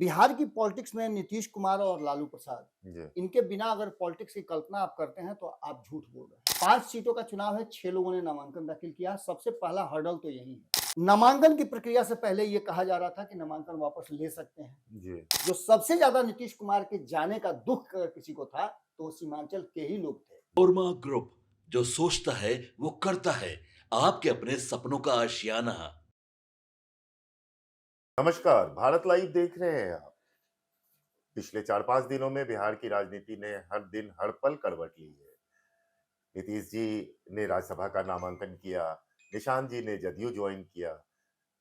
बिहार की पॉलिटिक्स में नीतीश कुमार और लालू प्रसाद, जी, इनके बिना अगर पॉलिटिक्स की कल्पना आप करते हैं तो आप झूठ बोल रहे हैं। 5 सीटों का चुनाव है, 6 लोगों ने नामांकन दाखिल किया। सबसे पहला हर्डल तो यही है। नामांकन की प्रक्रिया से पहले ये कहा जा रहा था कि नामांकन वापस ले सकते हैं। जी। जो सबसे ज्यादा नीतीश कुमार के जाने का दुख अगर किसी को था तो वो सीमांचल के ही लोग थे। ओरमा ग्रुप, जो सोचता है वो करता है। आपके अपने सपनों का आशियाना। नमस्कार, भारत लाइव देख रहे हैं आप। पिछले 4-5 दिनों में बिहार की राजनीति ने हर दिन, हर पल करवट ली है। नीतीश जी ने राज्यसभा का नामांकन किया, निशांत जी ने जदयू ज्वाइन किया।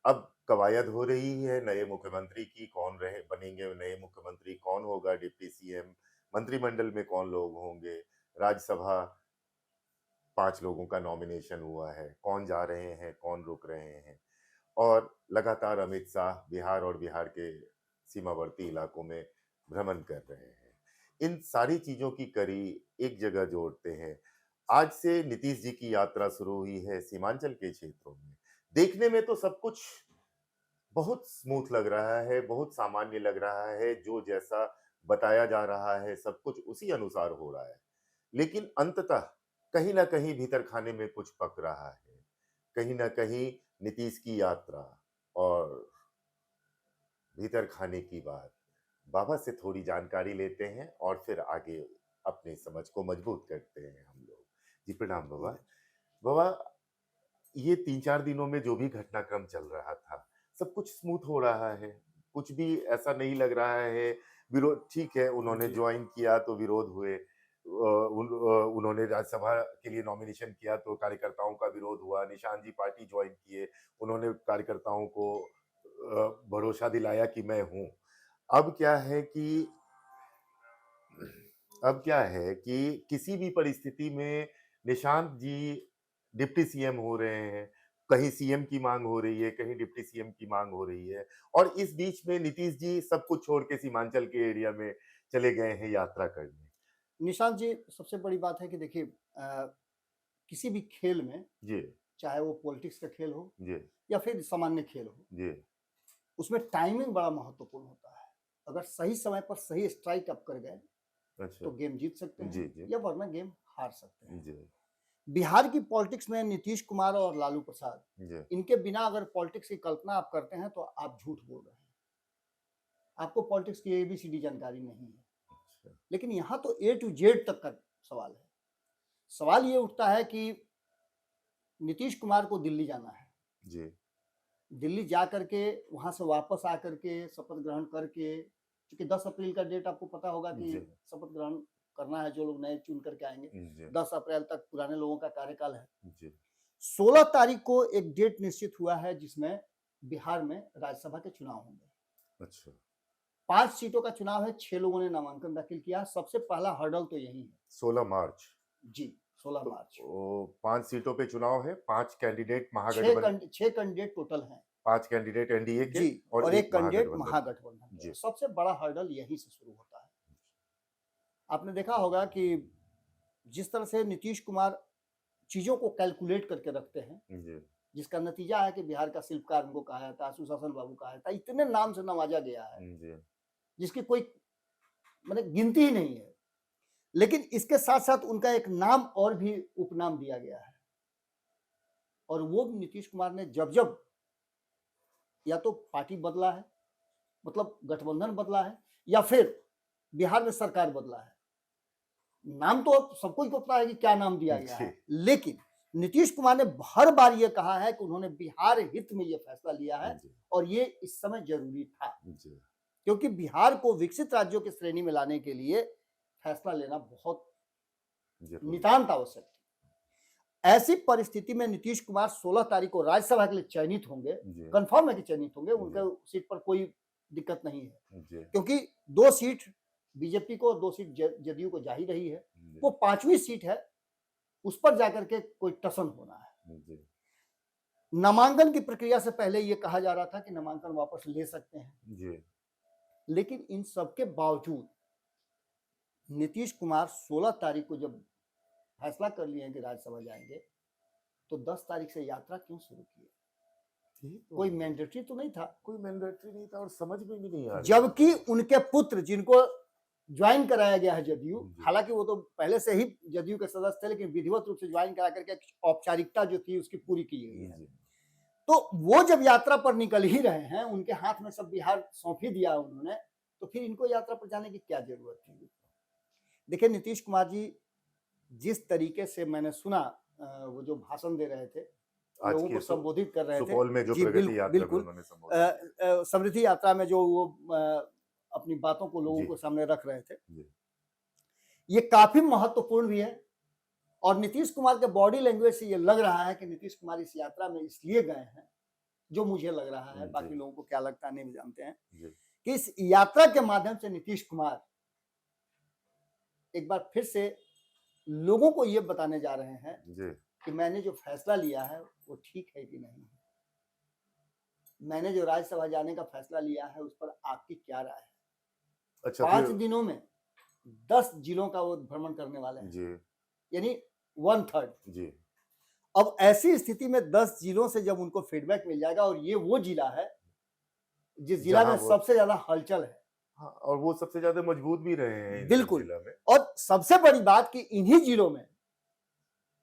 अब कवायद हो रही है नए मुख्यमंत्री की, कौन रहे बनेंगे नए मुख्यमंत्री, कौन होगा डिप्टी सीएम, मंत्रिमंडल में कौन लोग होंगे, राज्यसभा 5 लोगों का नॉमिनेशन हुआ है, कौन जा रहे हैं, कौन रुक रहे हैं। और लगातार अमित शाह बिहार और बिहार के सीमावर्ती इलाकों में भ्रमण कर रहे हैं। इन सारी चीजों की कड़ी एक जगह जोड़ते हैं। आज से नीतीश जी की यात्रा शुरू हुई है सीमांचल के क्षेत्रों में। देखने में तो सब कुछ बहुत स्मूथ लग रहा है, बहुत सामान्य लग रहा है, जो जैसा बताया जा रहा है सब कुछ उसी अनुसार हो रहा है। लेकिन अंततः कहीं न कहीं भीतर खाने में कुछ पक रहा है। कहीं न कहीं नीतीश की यात्रा और भीतर खाने की बात, बाबा से थोड़ी जानकारी लेते हैं और फिर आगे अपनी समझ को मजबूत करते हैं हम लोग। जी प्रणाम बाबा। बाबा, ये 3-4 दिनों में जो भी घटनाक्रम चल रहा था, सब कुछ स्मूथ हो रहा है। कुछ भी ऐसा नहीं लग रहा है। विरोध ठीक है, उन्होंने जी। जॉइन किया तो विरोध हुए। उन्होंने राज्यसभा के लिए नॉमिनेशन किया तो कार्यकर्ताओं का विरोध हुआ। निशांत जी पार्टी जॉइन किए, उन्होंने कार्यकर्ताओं को भरोसा दिलाया कि मैं हूँ। अब क्या है कि अब क्या है कि किसी भी परिस्थिति में निशांत जी डिप्टी सीएम हो रहे हैं, कहीं सीएम की मांग हो रही है, कहीं डिप्टी सीएम की मांग हो रही है और इस बीच में नीतीश जी सब कुछ छोड़ के सीमांचल के एरिया में चले गए हैं यात्रा करने। निशांत जी, सबसे बड़ी बात है कि देखिए किसी भी खेल में, जी, चाहे वो पॉलिटिक्स का खेल हो जी, या फिर सामान्य खेल हो, जी। उसमें टाइमिंग बड़ा महत्वपूर्ण होता है। अगर सही समय पर सही स्ट्राइक आप कर गए अच्छा। तो गेम जीत सकते हैं जी, जी, या वरना गेम हार सकते हैं। जी, बिहार की पॉलिटिक्स में नीतीश कुमार और लालू प्रसाद, जी। इनके बिना अगर पॉलिटिक्स की कल्पना आप करते हैं तो आप झूठ बोल रहे हैं। आपको पॉलिटिक्स की एबीसीडी जानकारी नहीं है। अच्छा। लेकिन यहाँ तो ए टू जेड तक का सवाल है। सवाल ये उठता है कि नीतीश कुमार को दिल्ली जाना है। जी, दिल्ली जा करके वहां से वापस आकर के शपथ ग्रहण करके, क्योंकि 10 अप्रैल का डेट आपको पता होगा कि जी, शपथ ग्रहण करना है, जो लोग नए चुन करके आएंगे। जी, 10 अप्रैल तक पुराने लोगों का कार्यकाल है। जी। 16 तारीख को एक डेट निश्चित हुआ है जिसमें बिहार में राज्यसभा के चुनाव होंगे। अच्छा। 5 सीटों का चुनाव है, 6 लोगों ने नामांकन दाखिल किया। सबसे पहला हर्डल तो यही है। 16 मार्च। जी, 16 तो मार्च। 5 सीटों पे चुनाव है, 5 कैंडिडेट 6 महागठबंधन, 6 कैंडिडेट टोटल हैं। 5 कैंडिडेट एनडीए के जी, और और 1 एक कैंडिडेट महागठबंधन के। महागठबंधन के हैं। जी, सबसे बड़ा हर्डल यहीं से शुरू होता है। आपने देखा होगा कि जिस तरह से नीतीश कुमार चीज़ों को कैलकुलेट करके रखते हैं, जी, जिसका नतीजा है कि बिहार का शिल्पकार उनको कहा जाता है, सुशासन बाबू कहा जाता है, इतने नाम से नवाजा गया है, जी, जिसकी कोई मतलब गिनती ही नहीं है। लेकिन इसके साथ-साथ उनका एक नाम और भी उपनाम दिया गया है और वो नीतीश कुमार ने जब-जब या तो पार्टी बदला है, मतलब गठबंधन बदला है, या फिर बिहार में सरकार बदला है। नाम तो अब सबको ही पता है कि क्या नाम दिया गया जी, है, लेकिन नीतीश कुमार ने हर बार ये कहा है कि उन्होंने बिहार हित में ये फैसला लिया है जी, और ये इस समय जरूरी था, जी, क्योंकि बिहार को विकसित राज्यों की श्रेणी में लाने के लिए फैसला लेना बहुत ज़रूरी। नितांत आवश्यक थी। ऐसी परिस्थिति में नीतीश कुमार 16 तारीख को राज्यसभा के लिए चयनित होंगे। जी, कंफर्म है कि चयनित होंगे, जी, उनके सीट पर कोई दिक्कत नहीं है, जी, क्योंकि 2 सीट बीजेपी को और 2 सीट जदयू को जा ही रही है। जी, वो 5वीं सीट है, उस पर जाकर के कोई टसन होना है। जी, नामांकन की प्रक्रिया से पहले ये कहा जा रहा था कि नामांकन वापस ले सकते हैं, जी, लेकिन इन सबके बावजूद नीतीश कुमार 16 तारीख को जब फैसला कर लिए हैं कि राज्यसभा जाएंगे, तो 10 तारीख से यात्रा क्यों शुरू की है? यही तो कोई मैंडेटरी तो नहीं था, कोई मैंडेटरी नहीं था और समझ में भी नहीं आ रहा। जबकि उनके पुत्र जिनको ज्वाइन कराया गया है जदयू, जी। हालांकि वो तो पहले से ही जदयू के सदस्य थे, लेकिन विधिवत रूप से ज्वाइन करा करके औपचारिकता जो थी उसकी पूरी की गई है। जी। तो वो जब यात्रा पर निकल ही रहे हैं, उनके हाथ में सब बिहार सौंप ही दिया उन्होंने, तो फिर इनको यात्रा पर जाने की क्या जरूरत थी? देखिए नीतीश कुमार जी जिस तरीके से मैंने सुना वो जो भाषण दे रहे थे, आज लोगों की को संबोधित कर रहे थे, सुपौल में जो जी प्रगति यात्रा में बिल्कुल उन्होंने संबोधित समृद्धि यात्रा में जो वो अपनी बातों को लोगों जी। को सामने रख रहे थे, जी। ये काफी महत्वपूर्ण भी है। और नीतीश कुमार के बॉडी लैंग्वेज से ये लग रहा है कि नीतीश कुमार इस यात्रा में इसलिए गए हैं, जो मुझे लग रहा है, बाकी जी। लोगों को क्या लगता है नहीं जानते हैं, जी। कि इस यात्रा के माध्यम से नीतीश कुमार एक बार फिर से लोगों को ये बताने जा रहे हैं जी। कि मैंने जो फैसला लिया है वो ठीक है कि नहीं है, मैंने जो राज्यसभा जाने का फैसला लिया है उस पर आपकी क्या राय है। अच्छा 5 फिर दिनों में 10 जिलों का वो भ्रमण करने वाले हैं, जी। यानी 1/3। जी। अब ऐसी स्थिति में 10 जिलों से जब उनको फीडबैक मिल जाएगा, और ये वो जिला है जिस जिला में जहां वो सबसे ज्यादा हलचल है, हाँ, और वो सबसे ज्यादा मजबूत भी रहे हैं इस बिल्कुल। जिला में। और सबसे बड़ी बात कि इन्हीं जिलों में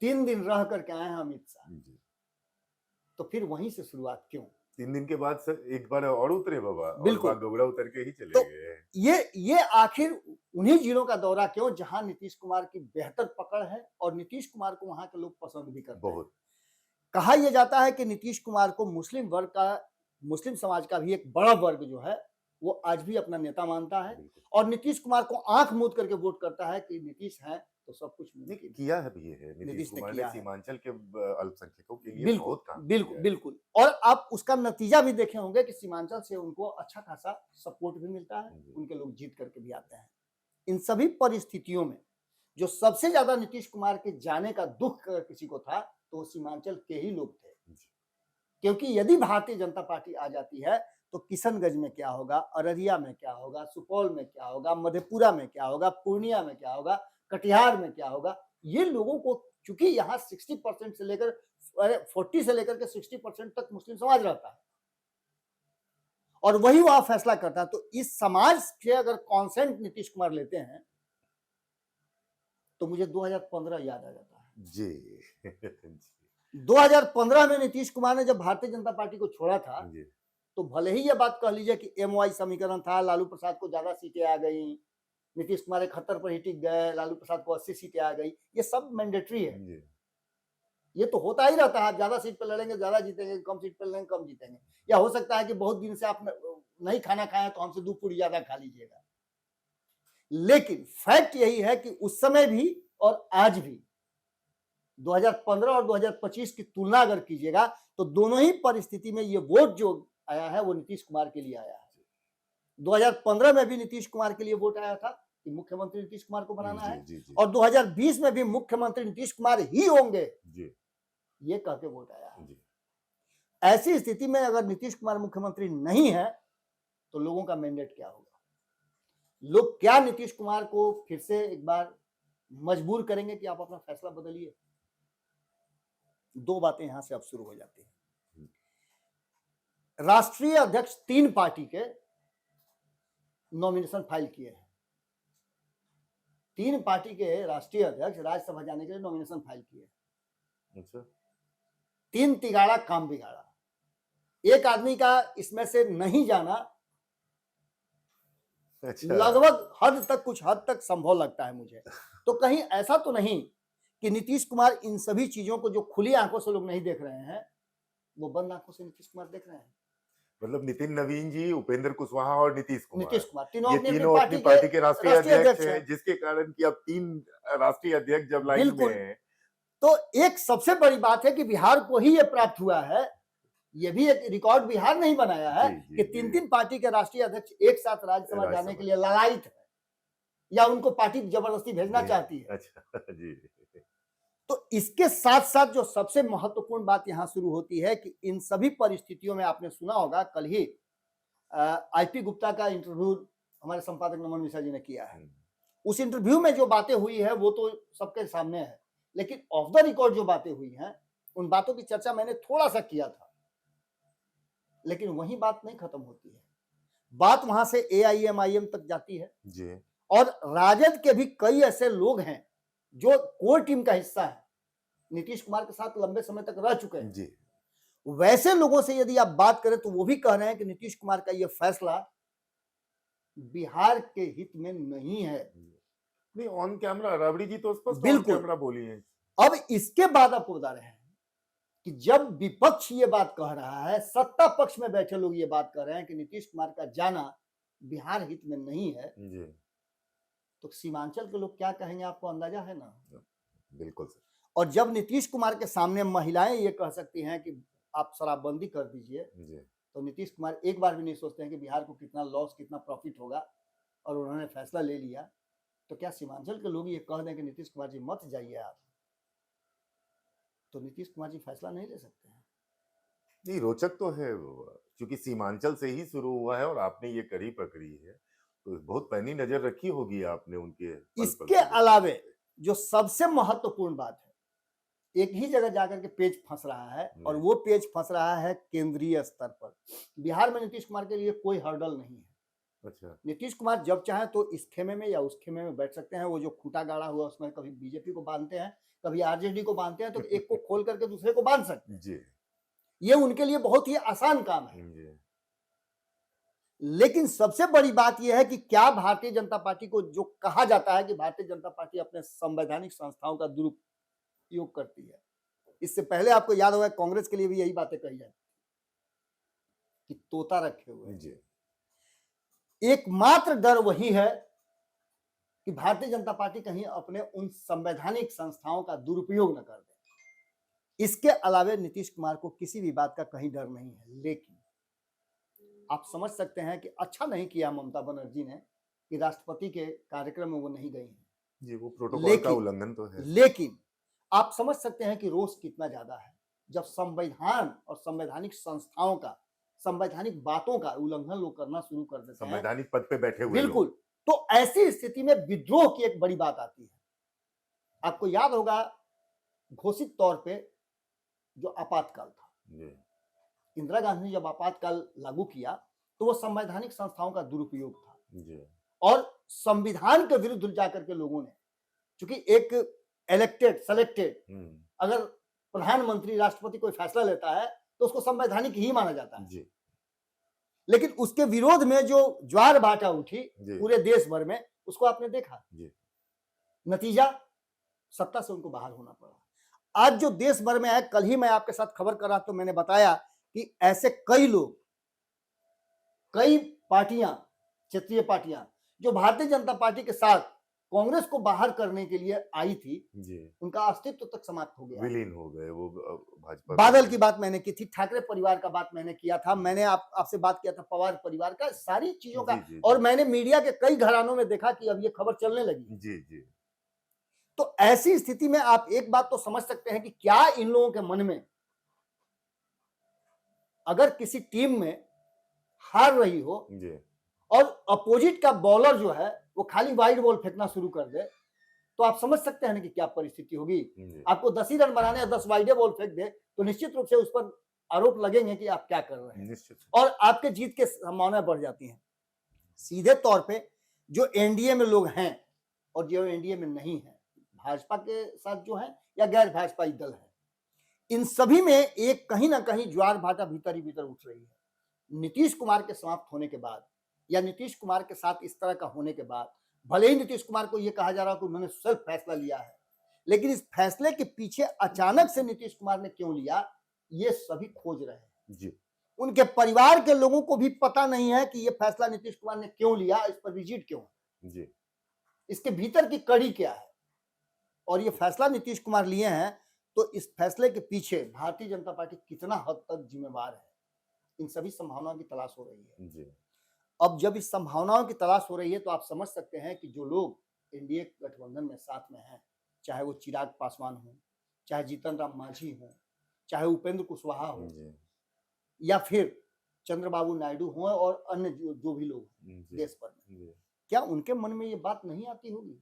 3 दिन रह करके आए हैं अमित शाह, जी। तो फिर वहीं से शुरुआत क्यों? 3 दिन के बाद सर एक बार और उतरे बाबा, और बिल्कुल। बागडोगरा उतर के ही चले तो गए। ये आखिर उन्हीं जिलों का दौरा क्यों जहां नीतीश कुमार की बेहतर पकड़ है, और नीतीश कुमार को वहां के लोग पसंद भी करते हैं। बहुत। कहा यह जाता है कि नीतीश कुमार को मुस्लिम समाज का भी एक बड़ा वर्ग जो है वो आज भी अपना नेता मानता है, बिल्कुल। और नीतीश कुमार को आंख मूंद करके वोट करता है कि नीतीश है तो सब कुछ नहीं, मुमकिन है। किया है भी ये है नीतीश नीतीश ने कुमार ने किया है। सीमांचल के अल्पसंख्यकों के लिए बिल्कुल बहुत काम बिल्कुल किया है। बिल्कुल। और आप उसका नतीजा भी देखे होंगे कि सीमांचल से उनको अच्छा खासा सपोर्ट भी मिलता है, जी। उनके लोग जीत करके भी आते हैं। इन सभी परिस्थितियों में जो सबसे ज्यादा नीतीश कुमार के जाने का दुख अगर किसी को था तो वो सीमांचल के ही लोग थे, जी। क्योंकि यदि भारतीय जनता पार्टी आ जाती है तो किशनगंज में क्या होगा, अररिया में क्या होगा, सुपौल में क्या होगा, मधेपुरा में क्या होगा, पूर्णिया में क्या होगा, कटिहार में क्या होगा, ये लोगों को, चूंकि यहाँ 60% से लेकर 40 से लेकर के 60% तक मुस्लिम समाज रहता है और वही वहां फैसला करता है, तो इस समाज से अगर कॉन्सेंट नीतीश कुमार लेते हैं तो मुझे 2015 याद आ जाता है। जी। 2015 में नीतीश कुमार ने जब भारतीय जनता पार्टी को छोड़ा था, जी। तो भले ही यह बात कह लीजिए कि MY समीकरण था, लालू प्रसाद को ज्यादा सीटें आ गई, नीतीश कुमार 71 पर ही टिक गए, लालू प्रसाद को 80 सीटें आ गई, ये सब मैंडेटरी है, जी। ये तो होता ही रहता है। आप ज्यादा सीट पर लड़ेंगे ज्यादा जीतेंगे, कम सीट पर लड़ेंगे कम जीतेंगे, या हो सकता है कि बहुत दिन से आप नहीं खाना खाए तो हमसे 2 पूरी ज्यादा खा लीजिएगा। लेकिन फैक्ट यही है कि उस समय भी और आज भी 2015 और 2025 की तुलना अगर कीजिएगा तो दोनों ही परिस्थिति में ये वोट जो आया है वो नीतीश कुमार के लिए आया है। 2015 में भी नीतीश कुमार के लिए वोट आया था कि मुख्यमंत्री नीतीश कुमार को बनाना है, जी। और 2020 में भी मुख्यमंत्री नीतीश कुमार ही होंगे जी। ये कह के वोट आया है। जी। ऐसी स्थिति में अगर नीतीश कुमार मुख्यमंत्री नहीं है तो लोगों का मैंडेट क्या होगा? लोग क्या नीतीश कुमार को फिर से एक बार मजबूर करेंगे कि आप अपना फैसला बदलिए? 2 बातें यहां से अब शुरू हो जाती हैं। राष्ट्रीय अध्यक्ष 3 पार्टी के नॉमिनेशन फाइल किए हैं। 3 पार्टी के राष्ट्रीय अध्यक्ष राज्यसभा जाने के लिए नॉमिनेशन फाइल किए हैं। अच्छा। 3 तिगाड़ा काम बिगाड़ा। एक आदमी का इसमें से नहीं जाना अच्छा। लगभग कुछ हद तक संभव लगता है मुझे। तो कहीं ऐसा तो नहीं कि नीतीश कुमार इन सभी चीजों को जो खुली आंखों से लोग नहीं देख रहे हैं, वो बंद आंखों से नीतीश कुमार देख रहे हैं। मतलब नितिन नवीन जी, उपेंद्र कुशवाहा और नीतीश कुमार, तीनों ये अपनी तीनों अपनी पार्टी के राष्ट्रीय अध्यक्ष हैं, जिसके कारण कि अब 3 राष्ट्रीय अध्यक्ष जब लाइन में हैं। तो एक सबसे बड़ी बात है कि बिहार को ही ये प्राप्त हुआ है, ये भी एक रिकॉर्ड बिहार नहीं बनाया है कि 3 पार्टी के राष्ट्रीय अध्यक्ष एक साथ राज्यसभा जाने के लिए ललायित है या उनको पार्टी जबरदस्ती भेजना चाहती है। अच्छा जी। तो इसके साथ साथ जो सबसे महत्वपूर्ण बात यहां शुरू होती है कि इन सभी परिस्थितियों में आपने सुना होगा, कल ही IP गुप्ता का इंटरव्यू हमारे संपादक नमन मिश्रा जी ने किया है। उस इंटरव्यू में जो बातें हुई है वो तो सबके सामने है, लेकिन ऑफ द रिकॉर्ड जो बातें हुई हैं उन बातों की चर्चा मैंने थोड़ा सा किया था। लेकिन वही बात नहीं खत्म होती है, बात वहां से AIMIM तक जाती है जी और राजद के भी कई ऐसे लोग हैं जो कोर टीम का हिस्सा है, नीतीश कुमार के साथ लंबे समय तक रह चुके हैं। जी वैसे लोगों से यदि आप बात करें तो वो भी कह रहे हैं कि नीतीश कुमार का यह फैसला बिहार के हित में नहीं है। नहीं, ऑन कैमरा राबड़ी जी तो स्पष्ट ऑन बिल्कुल। कैमरा बोली है। अब इसके बाद आपको बता रहे हैं कि जब विपक्ष ये बात कह रहा है, सत्ता पक्ष में बैठे लोग ये बात कह रहे हैं कि नीतीश कुमार का जाना बिहार हित में नहीं है, जी तो सीमांचल के लोग क्या कहेंगे आपको अंदाजा है ना। बिल्कुल सर। और जब नीतीश कुमार के सामने महिलाएं ये कह सकती हैं कि आप शराबबंदी कर दीजिए, जी तो नीतीश कुमार एक बार भी नहीं सोचते हैं कि बिहार को कितना लॉस, कितना प्रॉफिट होगा, और उन्होंने फैसला ले लिया। तो क्या सीमांचल के लोग ये कह दें कि नीतीश कुमार जी मत जाइए आप, तो नीतीश कुमार जी फैसला नहीं ले सकते हैं। नहीं, रोचक तो है क्योंकि सीमांचल से ही शुरू हुआ है और आपने ये कड़ी पकड़ी है, तो बहुत पैनी नजर रखी होगी आपने उनके पल पल इसके को। अलावे जो सबसे महत्वपूर्ण बात है, एक ही जगह जाकर के पेज फंस रहा है, और वो पेज फंस रहा है केंद्रीय स्तर पर। बिहार में नीतीश कुमार के लिए कोई हर्डल नहीं है। अच्छा नीतीश कुमार जब चाहे तो इस खेमे में या उस खेमे में बैठ सकते हैं। वो जो खूंटा गाड़ा हुआ उसमें कभी बीजेपी को बांधते हैं, कभी आरजेडी को बांधते हैं, तो एक को खोल करके दूसरे को बांध सकते हैं। जी ये उनके लिए बहुत ही आसान काम है। जी लेकिन सबसे बड़ी बात यह है कि क्या भारतीय जनता पार्टी को, जो कहा जाता है कि भारतीय जनता पार्टी अपने संवैधानिक संस्थाओं का दुरुपयोग करती है, इससे पहले आपको याद होगा कांग्रेस के लिए भी यही बातें कही जाती कि तोता रखे हुए हैं। जी एकमात्र डर वही है कि भारतीय जनता पार्टी कहीं अपने उन संवैधानिक संस्थाओं का दुरुपयोग न कर दे। इसके अलावे नीतीश कुमार को किसी भी बात का कहीं डर नहीं है। लेकिन आप समझ सकते हैं कि अच्छा नहीं किया ममता बनर्जी ने कि राष्ट्रपति के कार्यक्रम में वो नहीं गई हैं। जी वो प्रोटोकॉल का लेकिन उल्लंघन तो है। लेकिन आप समझ सकते हैं कि रोष कितना ज्यादा है जब संविधान और संवैधानिक संस्थाओं का, संवैधानिक बातों का उल्लंघन लोग करना शुरू कर देते हैं। संवैधानिक पद पे बैठे हुए बिल्कुल। तो ऐसी स्थिति में विद्रोह की एक बड़ी बात आती है। आपको याद होगा घोषित तौर पे जो आपातकाल था, जी इंदिरा गांधी ने जब आपातकाल लागू किया तो वो संवैधानिक संस्थाओं का दुरुपयोग था, जी और संविधान के विरुद्ध जाकर के लोगों ने, क्योंकि एक इलेक्टेड सेलेक्टेड अगर प्रधानमंत्री राष्ट्रपति कोई फैसला लेता है तो उसको संवैधानिक ही माना जाता है। जी लेकिन उसके विरोध में जो ज्वार भाटा उठी जी पूरे देश भर में, उसको आपने देखा। जी नतीजा, सत्ता से उनको बाहर होना पड़ा। आज जो देश भर में है, कल ही मैं आपके साथ खबर कर रहा तो मैंने बताया कि ऐसे कई लोग, कई पार्टियां, क्षेत्रीय पार्टियां जो भारतीय जनता पार्टी के साथ कांग्रेस को बाहर करने के लिए आई थी, जी उनका अस्तित्व तक समाप्त हो गया। विलीन हो गए वो भाजपा। बादल की बात मैंने की थी, ठाकरे परिवार का बात मैंने किया था, मैंने आपसे बात किया था पवार परिवार का, सारी चीजों का। जी, जी, और जी। मैंने मीडिया के कई घरानों में देखा कि अब ये खबर चलने लगी। जी जी तो ऐसी स्थिति में आप एक बात तो समझ सकते हैं कि क्या इन लोगों के मन में, अगर किसी टीम में हार रही हो जी और अपोजिट का बॉलर जो है वो खाली वाइड बॉल फेंकना शुरू कर दे, तो आप समझ सकते हैं कि क्या परिस्थिति होगी। जी आपको 10 ही रन बनाने या 10 वाइडे बॉल फेंक दे तो निश्चित रूप से उस पर आरोप लगेंगे कि आप क्या कर रहे हैं, निश्चित। और आपके जीत के संभावना बढ़ जाती है। सीधे तौर पे जो एनडीए में लोग हैं और जो एनडीए में नहीं है, भाजपा के साथ जो है या गैर भाजपाई दल है, इन सभी में एक कहीं ना कहीं ज्वार भाटा भीतर ही भीतर उठ रही है। नीतीश कुमार के समाप्त होने के बाद या नीतीश कुमार के साथ इस तरह का होने के बाद, भले ही नीतीश कुमार को यह कहा जा रहा है कि उन्होंने सेल्फ फैसला लिया है, लेकिन इस फैसले के पीछे अचानक से नीतीश कुमार ने क्यों लिया, ये सभी खोज रहे हैं। जी उनके परिवार के लोगों को भी पता नहीं है कि यह फैसला नीतीश कुमार ने क्यों लिया, इस पर रिजिड क्यों है, जी इसके भीतर की कड़ी क्या है, और ये फैसला नीतीश कुमार लिए हैं, तो इस फैसले के पीछे भारतीय जनता पार्टी कितना हद तक जिम्मेवार है, इन सभी संभावनाओं की तलाश हो रही है। जी अब जब इस संभावनाओं की तलाश हो रही है तो आप समझ सकते हैं कि जो लोग एनडीए गठबंधन में साथ में हैं, चाहे वो चिराग पासवान हो, चाहे जीतन राम मांझी हो, चाहे उपेंद्र कुशवाहा हो, जी या फिर चंद्रबाबू नायडू हो, और अन्य जो भी लोग हैं जी देश भर में, जी क्या उनके मन में ये बात नहीं आती होगी,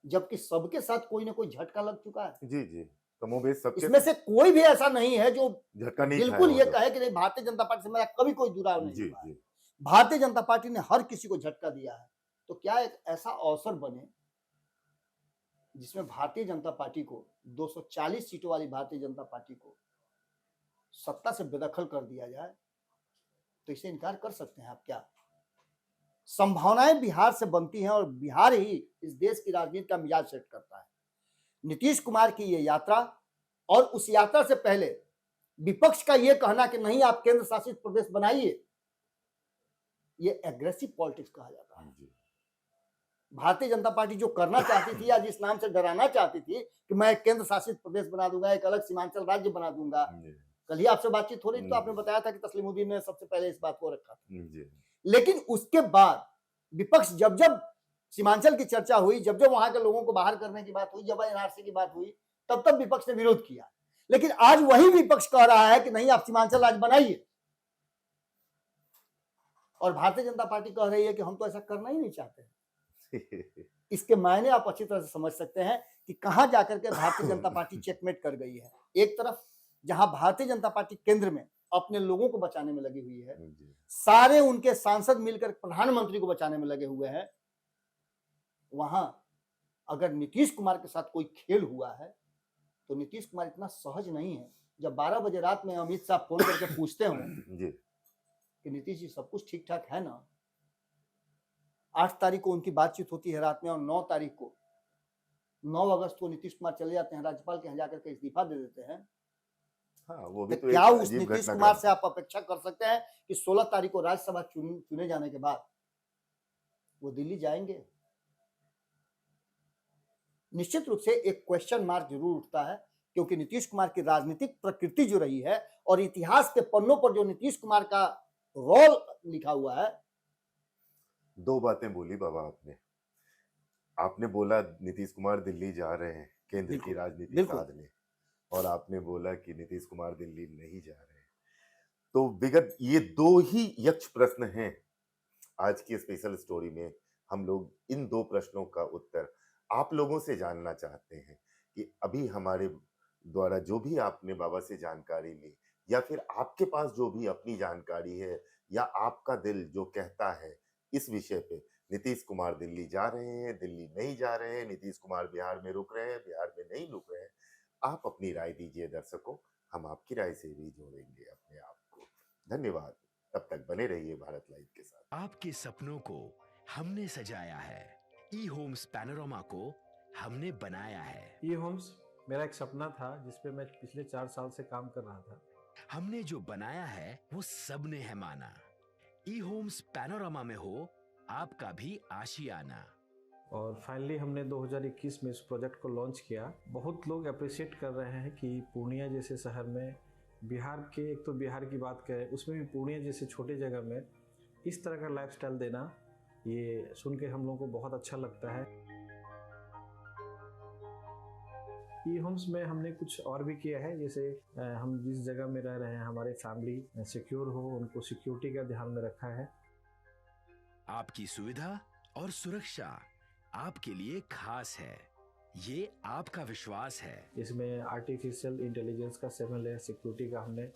जबकि सबके साथ कोई ना कोई झटका लग चुका है। जी जी कमोबेश सबके इसमें से कोई भी ऐसा नहीं है जो झटका नहीं खाया बिल्कुल वो ये लोग। कहे कि नहीं भारतीय जनता पार्टी से मेरा कभी कोई जुड़ाव नहीं जी हुआ है। जी भारतीय जनता पार्टी ने हर किसी को झटका दिया है। तो क्या एक ऐसा अवसर बने जिसमें भारतीय जनता पार्टी को 240 सीटों वाली भारतीय जनता पार्टी को सत्ता से बेदखल कर दिया जाए, तो इसे इनकार कर सकते हैं आप क्या? संभावनाएं बिहार से बनती हैं और बिहार ही इस देश की राजनीति का मिजाज सेट करता है। नीतीश कुमार की ये यात्रा और उस यात्रा से पहले विपक्ष का ये कहना कि नहीं आप केंद्र शासित प्रदेश बनाइए, ये एग्रेसिव पॉलिटिक्स कहा जाता है। जी भारतीय जनता पार्टी जो करना चाहती थी या जिस नाम से डराना चाहती थी कि मैं एक केंद्र शासित प्रदेश बना दूंगा, एक अलग सीमांचल राज्य बना दूंगा। जी कल ही आपसे बातचीत हो रही थी तो आपने बताया था कि तस्लीमुद्दीन ने सबसे पहले इस बात को रखा था। जी लेकिन उसके बाद विपक्ष जब जब सीमांचल की चर्चा हुई, जब जब वहां के लोगों को बाहर करने की बात हुई, जब एनआरसी की बात हुई, तब तब विपक्ष ने विरोध किया। लेकिन आज वही विपक्ष कह रहा है कि नहीं आप सीमांचल राज्य बनाइए, और भारतीय जनता पार्टी कह रही है कि हम तो ऐसा करना ही नहीं चाहते। इसके मायने आप अच्छी तरह से समझ सकते हैं कि कहां जाकर के भारतीय जनता पार्टी चेकमेट कर गई है। एक तरफ जहां भारतीय जनता पार्टी केंद्र में अपने लोगों को बचाने में लगी हुई है, जी सारे उनके सांसद मिलकर प्रधानमंत्री को बचाने में लगे हुए हैं, वहां अगर नीतीश कुमार के साथ कोई खेल हुआ है तो नीतीश कुमार इतना सहज नहीं है। जब 12 बजे रात में अमित शाह फोन करके पूछते हो जी कि नीतीश जी सब कुछ ठीक ठाक है ना, 8 तारीख को उनकी बातचीत होती है रात में, और 9 तारीख को 9 अगस्त को नीतीश कुमार चले जाते हैं राज्यपाल के यहाँ जाकर के इस्तीफा दे देते हैं। हाँ वो भी तो तो क्या एक उस अजीब नीतीश घटनाक्रम कुमार से था। आप अपेक्षा कर सकते हैं कि 16 तारीख को राज्यसभा चुने जाने के बाद वो दिल्ली जाएंगे? निश्चित रूप से एक क्वेश्चन मार्क जरूर उठता है, क्योंकि नीतीश कुमार की राजनीतिक प्रकृति जो रही है और इतिहास के पन्नों पर जो नीतीश कुमार का रोल लिखा हुआ है। दो बातें बोली बाबा आपने। आपने बोला नीतीश कुमार दिल्ली जा रहे हैं केंद्र की बिल्कुल, राजनीति बिल्कुल। साधने, और आपने बोला कि नीतीश कुमार दिल्ली नहीं जा रहे हैं। तो विगत ये दो ही यक्ष प्रश्न हैं आज की स्पेशल स्टोरी में। हम लोग इन दो प्रश्नों का उत्तर आप लोगों से जानना चाहते हैं कि अभी हमारे द्वारा जो भी आपने बाबा से जानकारी ली, या फिर आपके पास जो भी अपनी जानकारी है, या आपका दिल जो कहता है इस विषय पे, नीतीश कुमार दिल्ली जा रहे हैं, दिल्ली नहीं जा रहे हैं, नीतीश कुमार बिहार में रुक रहे हैं, बिहार में नहीं रुक रहे हैं, आप अपनी राय दीजिए दर्शकों। हम आपकी राय से भी जोड़ेंगे अपने आप को। धन्यवाद। तब तक बने रहिए भारत लाइव के साथ। आपके सपनों को हमने सजाया है, ई होम्स पैनोरमा को हमने बनाया है। ई होम्स मेरा एक सपना था जिस पे मैं पिछले 4 साल से काम कर रहा था। हमने जो बनाया है वो सबने है माना। ई होम्स पैनोरमा में हो आपका भी आशियाना। और फाइनली हमने 2021 में इस प्रोजेक्ट को लॉन्च किया। बहुत लोग अप्रिशिएट कर रहे हैं कि पूर्णिया जैसे शहर में, बिहार के, एक तो बिहार की बात करें उसमें भी पूर्णिया जैसे छोटे जगह में इस तरह का लाइफस्टाइल देना, ये सुन के हम लोगों को बहुत अच्छा लगता है। ई होम्स में हमने कुछ और भी किया है, जैसे हम जिस जगह में रह रहे हैं हमारे फैमिली सिक्योर हो, उनको सिक्योरिटी का ध्यान में रखा है। आपकी सुविधा और सुरक्षा आपके लिए खास है, ये आपका विश्वास है। इसमें आर्टिफिशियल इंटेलिजेंस का 7 लेयर सिक्योरिटी का हमने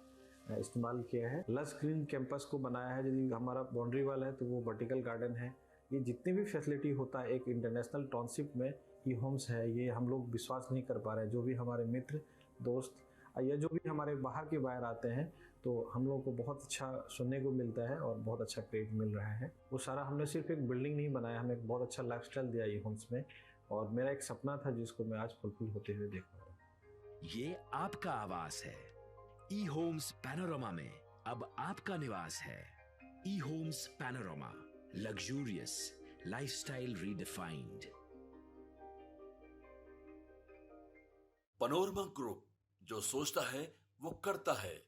इस्तेमाल किया है। लस ग्रीन कैंपस को बनाया है। यदि हमारा बाउंड्री वाल है तो वो वर्टिकल गार्डन है। ये जितनी भी फैसिलिटी होता है एक इंटरनेशनल टाउनशिप में ई होम्स है, ये हम लोग विश्वास नहीं कर पा रहे हैं। जो भी हमारे मित्र दोस्त या जो भी हमारे बाहर के बाहर आते हैं तो हम लोगों को बहुत अच्छा सुनने को मिलता है और बहुत अच्छा क्रेडिट मिल रहा है। वो सारा हमने सिर्फ एक बिल्डिंग नहीं बनाया, हमें एक बहुत अच्छा लाइफस्टाइल दिया ई होम्स में, और मेरा एक सपना था जिसको मैं आज फुलफिल होते हुए देख रहा हूँ। ये आपका आवास है। ई होम्स पैनोरमा में अब आपका निवास है। E Homes Panorama, luxurious lifestyle redefined. Panorama Group, जो सोचता है वो करता है।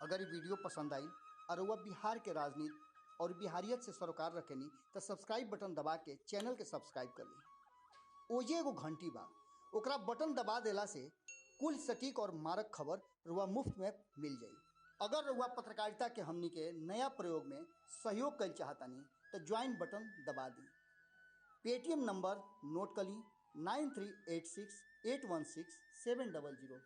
अगर ये वीडियो पसंद आई और वह बिहार के राजनीति और बिहारियत से सरोकार रखेनी तो सब्सक्राइब बटन दबा के चैनल के सब्सक्राइब कर ली। ओजे एगो घंटी बा, ओकरा बटन दबा देला से कुल सटीक और मारक खबर रुआ मुफ्त में मिल जाई। अगर रुआ पत्रकारिता के हमनी के नया प्रयोग में सहयोग कर चाहतानी तो ज्वाइन बटन दबा दी। पेटीएम नंबर नोट कर ली 9386 816700